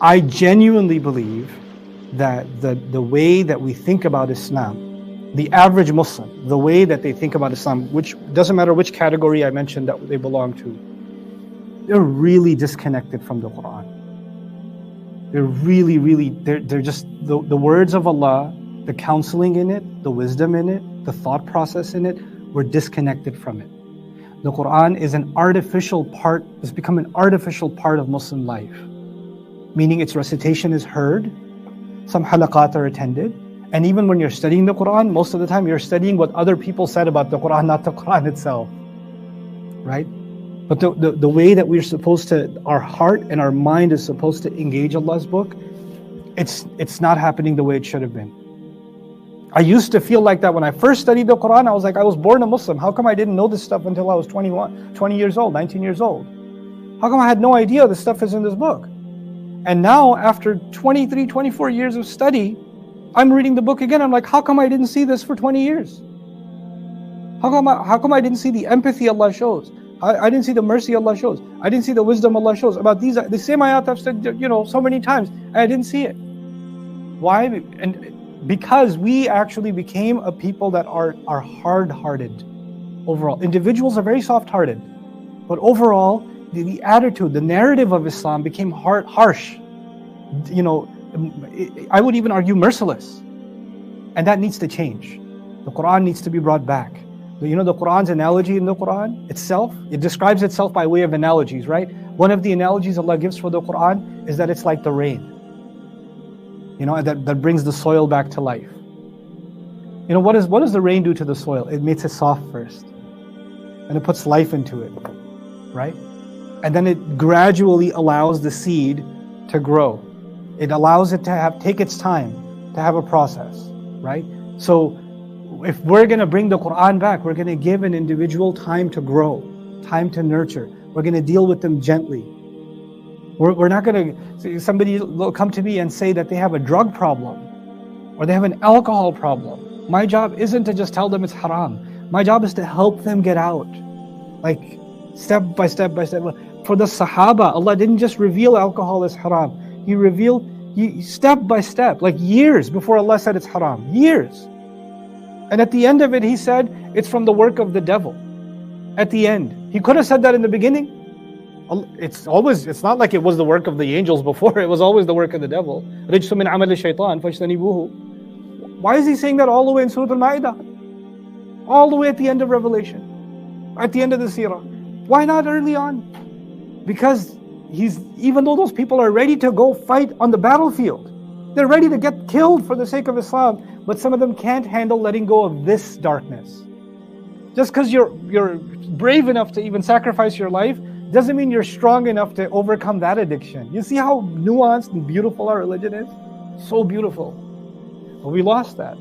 I genuinely believe that the way that we think about Islam, the average Muslim, the way that they think about Islam, which doesn't matter which category I mentioned that they belong to, they're really disconnected from the Quran. They're really, they're just the words of Allah, the counseling in it, the wisdom in it, the thought process in it, we're disconnected from it. The Quran is an artificial part, it's become an artificial part of Muslim life. Meaning its recitation is heard, some halaqat are attended, and even when you're studying the Quran, most of the time you're studying what other people said about the Quran, not the Quran itself. Right? But the way that we're supposed to, our heart and our mind is supposed to engage Allah's book, it's not happening the way it should have been. I used to feel like that when I first studied the Quran. I was like, I was born a Muslim. How come I didn't know this stuff until I was 20 years old, 19 years old? How come I had no idea this stuff is in this book? And now, after 23, 24 years of study, I'm reading the book again. I'm like, how come I didn't see this for 20 years? How come I didn't see the empathy Allah shows? I didn't see the mercy Allah shows. I didn't see the wisdom Allah shows. About the same ayat I've said, so many times, and I didn't see it. Why? And because we actually became a people that are hard-hearted overall. Individuals are very soft-hearted, but overall, the attitude, the narrative of Islam became harsh. I would even argue merciless. And that needs to change. The Quran needs to be brought back. The Quran's analogy in the Quran itself, it describes itself by way of analogies, right? One of the analogies Allah gives for the Quran is that it's like the rain. That brings the soil back to life. What does the rain do to the soil? It makes it soft first. And it puts life into it, right? And then it gradually allows the seed to grow. It allows it to take its time, to have a process, right? So if we're going to bring the Quran back, we're going to give an individual time to grow, time to nurture. We're going to deal with them gently. We're not going to, somebody will come to me and say that they have a drug problem or they have an alcohol problem. My job isn't to just tell them it's haram. My job is to help them get out. Like step by step by step. For the Sahaba, Allah didn't just reveal alcohol as haram. He revealed step by step, like years before Allah said it's haram. Years. And at the end of it, He said, it's from the work of the devil. At the end. He could have said that in the beginning. It's not like it was the work of the angels before. It was always the work of the devil. رِجْسٌ مِّنْ عَمَلِ الشَّيْطَانِ فَاجْتَنِبُوهُ. Why is He saying that all the way in Surah Al-Ma'idah? All the way at the end of Revelation. At the end of the Seerah. Why not early on? Because even though those people are ready to go fight on the battlefield, they're ready to get killed for the sake of Islam, but some of them can't handle letting go of this darkness. Just because you're brave enough to even sacrifice your life doesn't mean you're strong enough to overcome that addiction. You see how nuanced and beautiful our religion is? So beautiful. But we lost that.